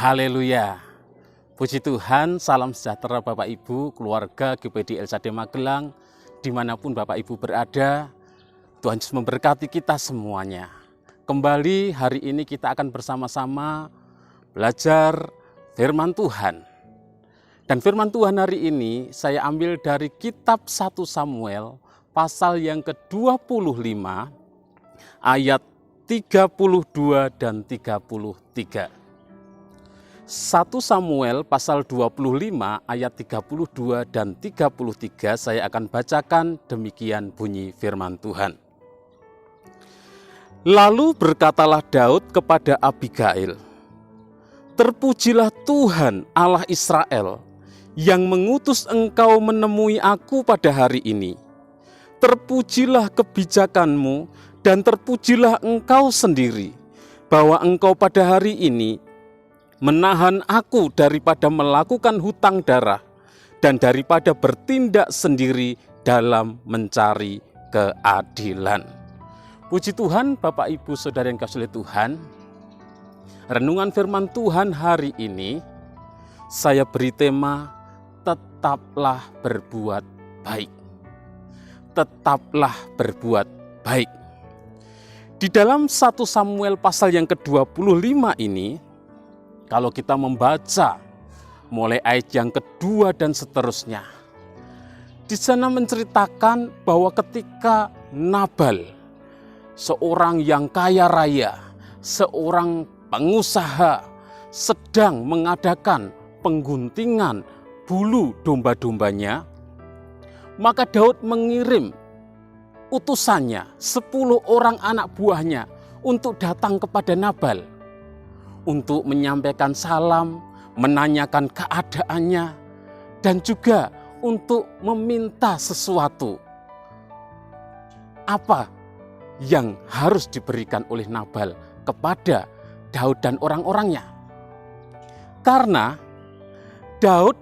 Haleluya. Puji Tuhan, salam sejahtera Bapak Ibu, keluarga GPD LCD Magelang, dimanapun Bapak Ibu berada. Tuhan Yesus memberkati kita semuanya. Kembali hari ini kita akan bersama-sama belajar firman Tuhan. Dan firman Tuhan hari ini saya ambil dari kitab 1 Samuel pasal yang ke-25 ayat 32 dan 33. 1 Samuel pasal 25 ayat 32 dan 33 saya akan bacakan, demikian bunyi firman Tuhan. Lalu berkatalah Daud kepada Abigail, "Terpujilah Tuhan Allah Israel yang mengutus engkau menemui aku pada hari ini. Terpujilah kebijakanmu dan terpujilah engkau sendiri, bahwa engkau pada hari ini menahan aku daripada melakukan hutang darah dan daripada bertindak sendiri dalam mencari keadilan." Puji Tuhan, Bapak Ibu Saudara yang kasih oleh Tuhan. Renungan firman Tuhan hari ini saya beri tema tetaplah berbuat baik. Tetaplah berbuat baik. Di dalam 1 Samuel pasal yang ke-25 ini, kalau kita membaca mulai ayat yang kedua dan seterusnya, di sana menceritakan bahwa ketika Nabal, seorang yang kaya raya, seorang pengusaha, sedang mengadakan pengguntingan bulu domba-dombanya, maka Daud mengirim utusannya, 10 orang anak buahnya untuk datang kepada Nabal, untuk menyampaikan salam, menanyakan keadaannya, dan juga untuk meminta sesuatu. Apa yang harus diberikan oleh Nabal kepada Daud dan orang-orangnya? Karena Daud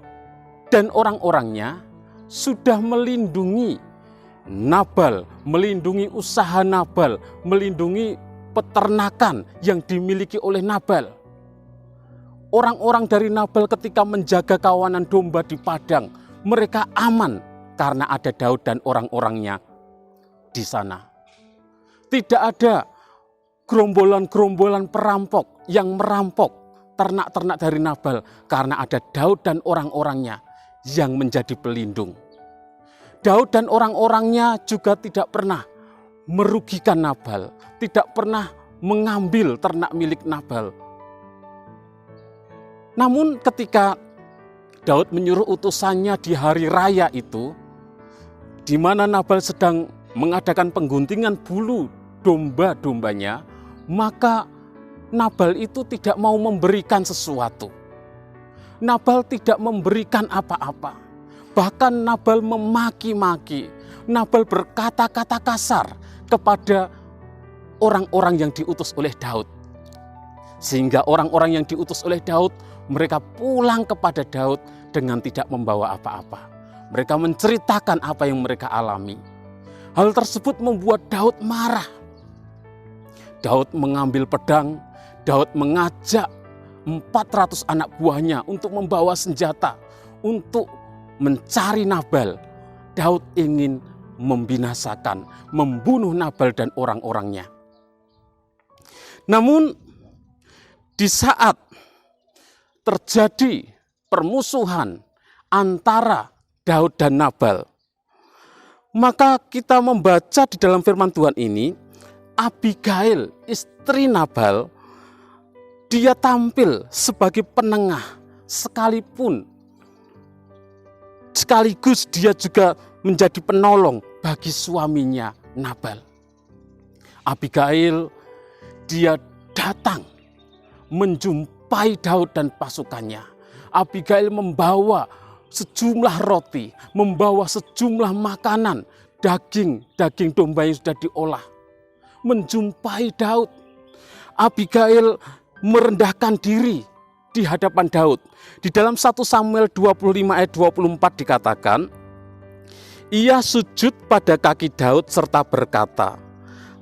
dan orang-orangnya sudah melindungi Nabal, melindungi usaha Nabal, melindungi peternakan yang dimiliki oleh Nabal. Orang-orang dari Nabal ketika menjaga kawanan domba di padang, mereka aman karena ada Daud dan orang-orangnya di sana. Tidak ada gerombolan-gerombolan perampok yang merampok ternak-ternak dari Nabal karena ada Daud dan orang-orangnya yang menjadi pelindung. Daud dan orang-orangnya juga tidak pernah merugikan Nabal, tidak pernah mengambil ternak milik Nabal. Namun ketika Daud menyuruh utusannya di hari raya itu, di mana Nabal sedang mengadakan pengguntingan bulu domba-dombanya, maka Nabal itu tidak mau memberikan sesuatu. Nabal tidak memberikan apa-apa. Bahkan Nabal memaki-maki. Nabal berkata-kata kasar kepada orang-orang yang diutus oleh Daud. Sehingga orang-orang yang diutus oleh Daud, mereka pulang kepada Daud dengan tidak membawa apa-apa. Mereka menceritakan apa yang mereka alami. Hal tersebut membuat Daud marah. Daud mengambil pedang, Daud mengajak 400 anak buahnya untuk membawa senjata, untuk mencari Nabal. Daud ingin membinasakan, membunuh Nabal dan orang-orangnya. Namun di saat terjadi permusuhan antara Daud dan Nabal, maka kita membaca di dalam firman Tuhan ini, Abigail, istri Nabal, dia tampil sebagai penengah sekaligus dia juga menjadi penolong bagi suaminya Nabal. Abigail, dia datang menjumpai Daud dan pasukannya. Abigail membawa sejumlah roti, membawa sejumlah makanan, daging domba yang sudah diolah. Menjumpai Daud, Abigail merendahkan diri di hadapan Daud. Di dalam 1 Samuel 25 ayat 24 dikatakan, ia sujud pada kaki Daud serta berkata,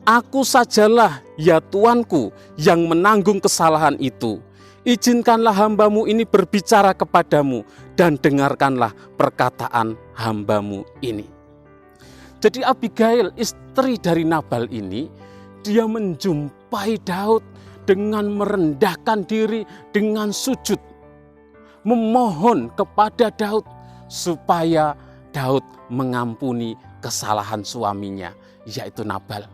"Aku sajalah ya Tuanku yang menanggung kesalahan itu. Izinkanlah hambamu ini berbicara kepadamu dan dengarkanlah perkataan hambamu ini. Jadi Abigail, istri dari Nabal ini, dia menjumpai Daud dengan merendahkan diri, dengan sujud, memohon kepada Daud supaya Daud mengampuni kesalahan suaminya, yaitu Nabal.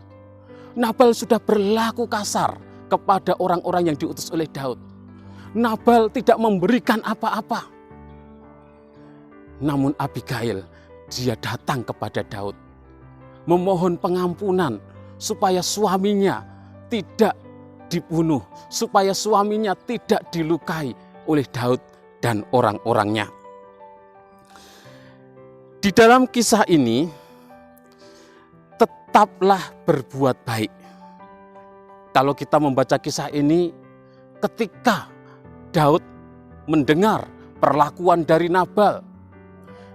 Nabal sudah berlaku kasar kepada orang-orang yang diutus oleh Daud. Nabal tidak memberikan apa-apa. Namun Abigail, dia datang kepada Daud, memohon pengampunan supaya suaminya tidak dibunuh, supaya suaminya tidak dilukai oleh Daud dan orang-orangnya. Di dalam kisah ini, tetaplah berbuat baik. Kalau kita membaca kisah ini, ketika Daud mendengar perlakuan dari Nabal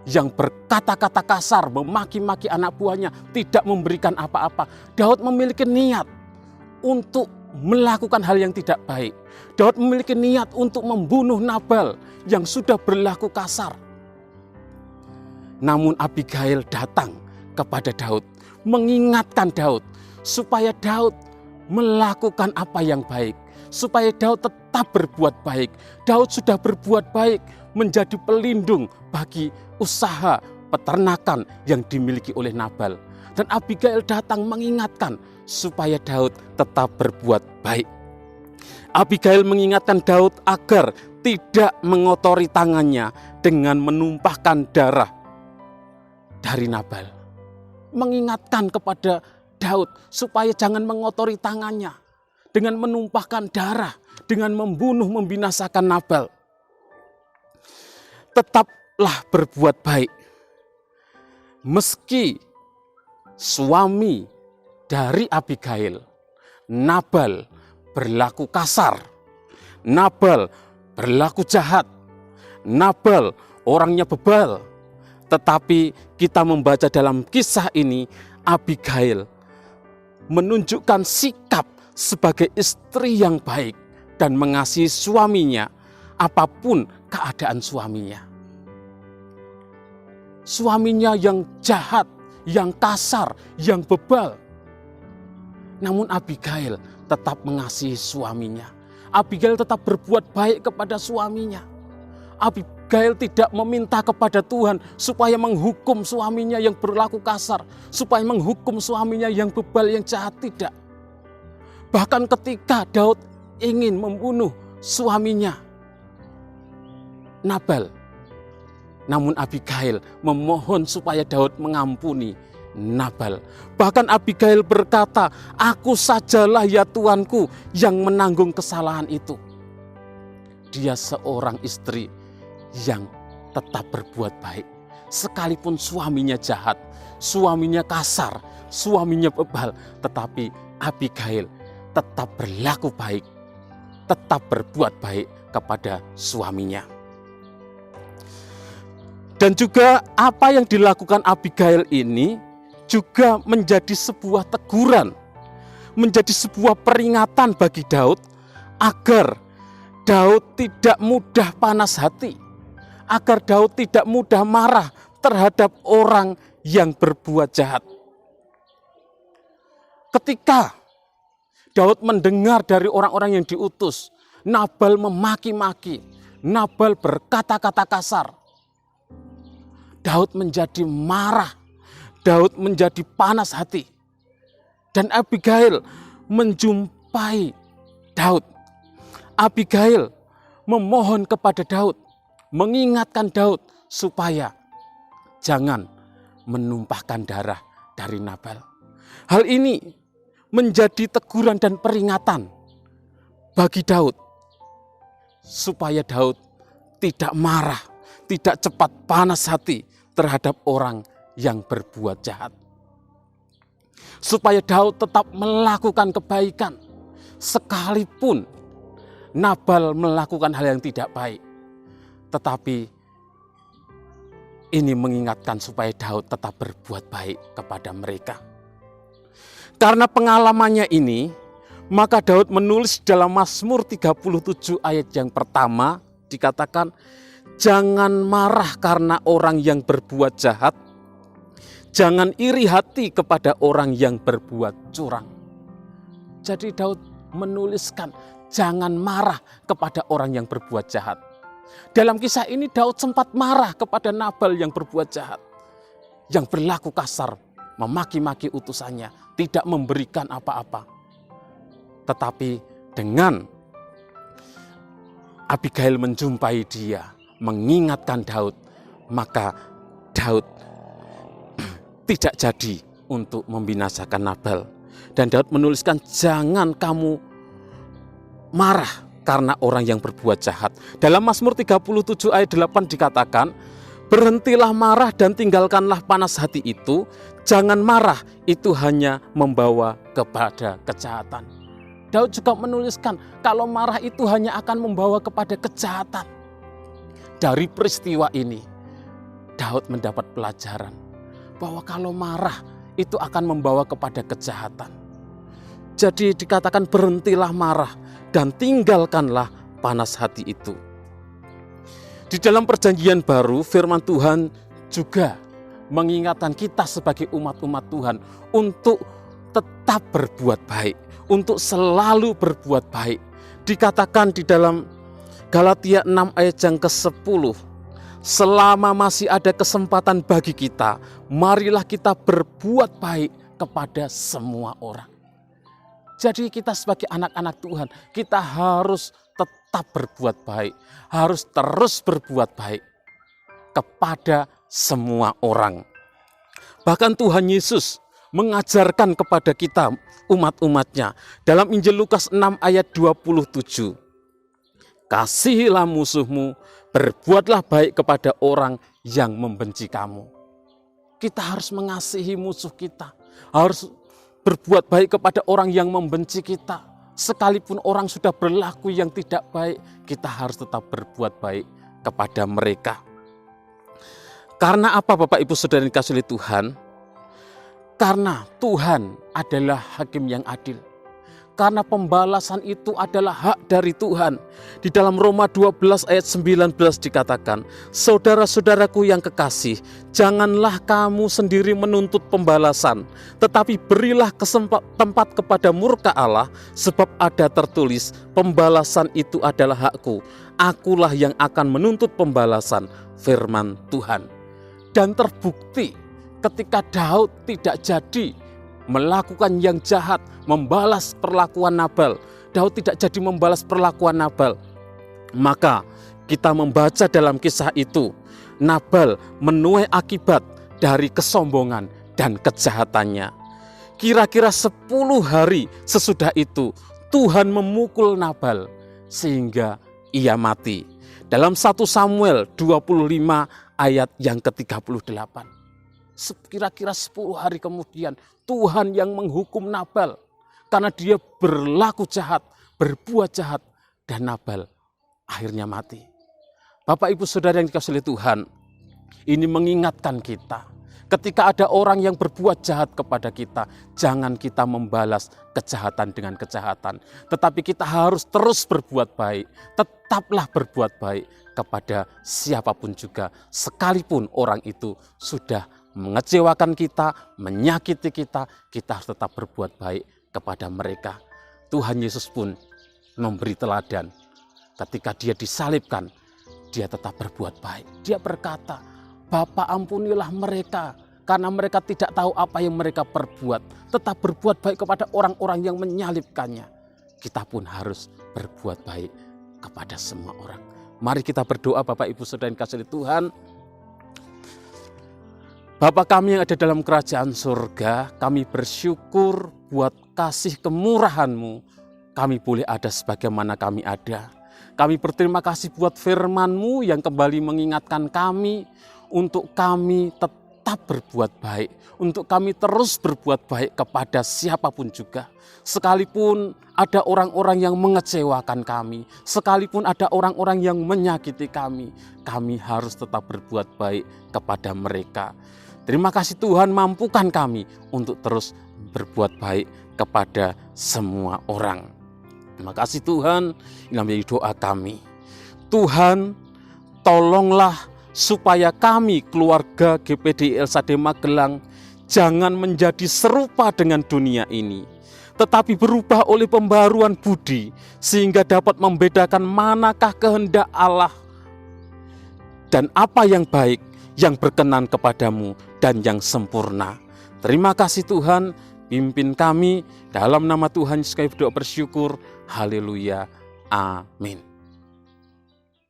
yang berkata-kata kasar, memaki-maki anak buahnya, tidak memberikan apa-apa, Daud memiliki niat untuk melakukan hal yang tidak baik. Daud memiliki niat untuk membunuh Nabal yang sudah berlaku kasar. Namun Abigail datang kepada Daud, mengingatkan Daud supaya Daud melakukan apa yang baik, supaya Daud tetap berbuat baik. Daud sudah berbuat baik, menjadi pelindung bagi usaha peternakan yang dimiliki oleh Nabal. Dan Abigail datang mengingatkan supaya Daud tetap berbuat baik. Abigail mengingatkan Daud agar tidak mengotori tangannya dengan menumpahkan darah dari Nabal. Mengingatkan kepada Daud supaya jangan mengotori tangannya dengan menumpahkan darah, dengan membunuh, membinasakan Nabal. Tetaplah berbuat baik. Meski suami dari Abigail, Nabal, berlaku kasar, Nabal berlaku jahat, Nabal orangnya bebal, tetapi kita membaca dalam kisah ini, Abigail menunjukkan sikap sebagai istri yang baik dan mengasihi suaminya apapun keadaan suaminya. Suaminya yang jahat, yang kasar, yang bebal. Namun Abigail tetap mengasihi suaminya. Abigail tetap berbuat baik kepada suaminya. Abigail tidak meminta kepada Tuhan supaya menghukum suaminya yang berlaku kasar, supaya menghukum suaminya yang bebal, yang jahat, tidak. Bahkan ketika Daud ingin membunuh suaminya, Nabal, namun Abigail memohon supaya Daud mengampuni Nabal. Bahkan Abigail berkata, "Aku sajalah ya Tuanku yang menanggung kesalahan itu." Dia seorang istri yang tetap berbuat baik. Sekalipun suaminya jahat, suaminya kasar, suaminya bebal, tetapi Abigail tetap berlaku baik, tetap berbuat baik kepada suaminya. Dan juga apa yang dilakukan Abigail ini juga menjadi sebuah teguran, menjadi sebuah peringatan bagi Daud agar Daud tidak mudah panas hati, agar Daud tidak mudah marah terhadap orang yang berbuat jahat. Ketika Daud mendengar dari orang-orang yang diutus, Nabal memaki-maki, Nabal berkata-kata kasar, Daud menjadi marah, Daud menjadi panas hati. Dan Abigail menjumpai Daud. Abigail memohon kepada Daud, mengingatkan Daud supaya jangan menumpahkan darah dari Nabal. Hal ini menjadi teguran dan peringatan bagi Daud supaya Daud tidak marah, tidak cepat panas hati terhadap orang yang berbuat jahat. Supaya Daud tetap melakukan kebaikan sekalipun Nabal melakukan hal yang tidak baik. Tetapi ini mengingatkan supaya Daud tetap berbuat baik kepada mereka. Karena pengalamannya ini Maka Daud menulis dalam Mazmur 37 ayat yang pertama, dikatakan, jangan marah karena orang yang berbuat jahat, jangan iri hati kepada orang yang berbuat curang. Jadi Daud menuliskan, jangan marah kepada orang yang berbuat jahat. Dalam kisah ini Daud sempat marah kepada Nabal yang berbuat jahat, yang berlaku kasar, memaki-maki utusannya, tidak memberikan apa-apa. Tetapi dengan Abigail menjumpai dia, mengingatkan Daud, maka Daud tidak jadi untuk membinasakan Nabal. Dan Daud menuliskan, jangan kamu marah karena orang yang berbuat jahat. Dalam Mazmur 37 ayat 8 dikatakan, berhentilah marah dan tinggalkanlah panas hati itu. Jangan marah, itu hanya membawa kepada kejahatan. Daud juga menuliskan, kalau marah itu hanya akan membawa kepada kejahatan. Dari peristiwa ini, Daud mendapat pelajaran bahwa kalau marah itu akan membawa kepada kejahatan. Jadi dikatakan berhentilah marah dan tinggalkanlah panas hati itu. Di dalam perjanjian baru, firman Tuhan juga mengingatkan kita sebagai umat-umat Tuhan untuk tetap berbuat baik, untuk selalu berbuat baik. Dikatakan di dalam Galatia 6 ayat yang ke-10, selama masih ada kesempatan bagi kita, marilah kita berbuat baik kepada semua orang. Jadi kita sebagai anak-anak Tuhan, kita harus tetap berbuat baik, harus terus berbuat baik kepada semua orang. Bahkan Tuhan Yesus mengajarkan kepada kita umat-umatnya dalam Injil Lukas 6 ayat 27. Kasihilah musuhmu, berbuatlah baik kepada orang yang membenci kamu. Kita harus mengasihi musuh kita, harus berbuat baik kepada orang yang membenci kita. Sekalipun orang sudah berlaku yang tidak baik, kita harus tetap berbuat baik kepada mereka. Karena apa Bapak Ibu Saudara yang dikasihi oleh Tuhan? Karena Tuhan adalah hakim yang adil. Karena pembalasan itu adalah hak dari Tuhan. Di dalam Roma 12 ayat 19 dikatakan, saudara-saudaraku yang kekasih, janganlah kamu sendiri menuntut pembalasan, tetapi berilah tempat kepada murka Allah, sebab ada tertulis, pembalasan itu adalah hakku, akulah yang akan menuntut pembalasan, firman Tuhan. Dan terbukti ketika Daud tidak jadi melakukan yang jahat, membalas perlakuan Nabal. Daud tidak jadi membalas perlakuan Nabal. Maka kita membaca dalam kisah itu, Nabal menuai akibat dari kesombongan dan kejahatannya. Kira-kira 10 hari sesudah itu, Tuhan memukul Nabal sehingga ia mati. Dalam 1 Samuel 25 ayat yang ke-38. Kira-kira 10 hari kemudian Tuhan yang menghukum Nabal karena dia berlaku jahat, berbuat jahat, dan Nabal akhirnya mati. Bapak Ibu Saudara yang dikasihi oleh Tuhan, ini mengingatkan kita, ketika ada orang yang berbuat jahat kepada kita, jangan kita membalas kejahatan dengan kejahatan, tetapi kita harus terus berbuat baik. Tetaplah berbuat baik kepada siapapun juga, sekalipun orang itu sudah mengecewakan kita, menyakiti kita, kita harus tetap berbuat baik kepada mereka. Tuhan Yesus pun memberi teladan. Ketika dia disalibkan, dia tetap berbuat baik. Dia berkata, Bapa ampunilah mereka, karena mereka tidak tahu apa yang mereka perbuat. Tetap berbuat baik kepada orang-orang yang menyalibkannya. Kita pun harus berbuat baik kepada semua orang. Mari kita berdoa Bapak Ibu Saudara yang dikasihi Tuhan. Bapa kami yang ada dalam kerajaan surga, kami bersyukur buat kasih kemurahan-Mu. Kami boleh ada sebagaimana kami ada. Kami berterima kasih buat firman-Mu yang kembali mengingatkan kami untuk kami tetap berbuat baik. Untuk kami terus berbuat baik kepada siapapun juga. Sekalipun ada orang-orang yang mengecewakan kami, sekalipun ada orang-orang yang menyakiti kami harus tetap berbuat baik kepada mereka. Terima kasih Tuhan, mampukan kami untuk terus berbuat baik kepada semua orang. Terima kasih Tuhan, ini menjadi doa kami. Tuhan, tolonglah supaya kami keluarga GPD LSAD Magelang jangan menjadi serupa dengan dunia ini, tetapi berubah oleh pembaruan budi sehingga dapat membedakan manakah kehendak Allah dan apa yang baik, yang berkenan kepadamu dan yang sempurna. Terima kasih Tuhan, pimpin kami dalam nama Tuhan Yesus kami berdoa bersyukur. Haleluya. Amin.